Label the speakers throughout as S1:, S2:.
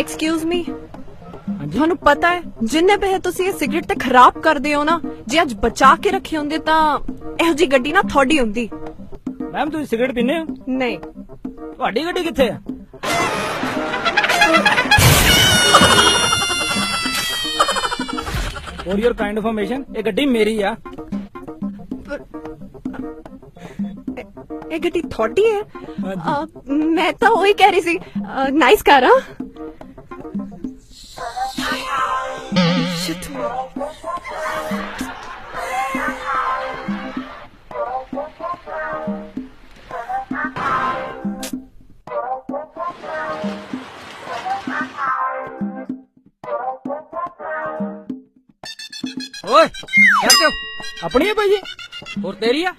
S1: Excuse me, ਤੁਹਾਨੂੰ ਪਤਾ ਹੈ ਜਿੰਨੇ ਪੈਸੇ ਤੁਸੀਂ ਇਹ ਸਿਗਰਟ ਤੇ ਖਰਾਬ ਕਰਦੇ ਹੋ ਨਾ, ਜੇ ਅੱਜ ਬਚਾ ਕੇ ਰੱਖੇ ਹੁੰਦੇ ਤਾਂ ਇਹੋ ਜੀ ਗੱਡੀ ਨਾ ਤੁਹਾਡੀ ਹੁੰਦੀ।
S2: ਮੈਮ ਤੁਸੀਂ ਸਿਗਰਟ ਪੀਂਦੇ ਹੋ?
S1: ਨਹੀਂ।
S2: ਤੁਹਾਡੀ ਗੱਡੀ ਕਿੱਥੇ ਆ? ਫॉर योर काइंड इन्फॉर्मेशन ਇਹ ਗੱਡੀ ਮੇਰੀ ਆ।
S1: ਇਹ ਗੱਡੀ ਤੁਹਾਡੀ ਹੈ? ਮੈਂ ਤਾਂ ਉਹੀ ਕਹਿ ਰਹੀ ਸੀ, ਨਾਈਸ ਕਾਰ ਆ।
S2: ਓਏ ਯਾਰ ਕਿਉਂ ਆਪਣੀ ਹੈ ਭਾਈ ਜੀ? ਹੋਰ ਤੇਰੀ ਆ?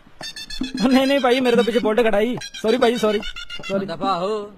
S2: ਨਹੀਂ ਨਹੀਂ ਭਾਈ ਮੇਰੇ ਤਾਂ ਪਿੱਛੇ ਬੁਲਟ ਖੜਾ ਹੀ। ਸੌਰੀ ਭਾਈ, ਸੌਰੀ
S3: ਦਫਾ ਹੋ।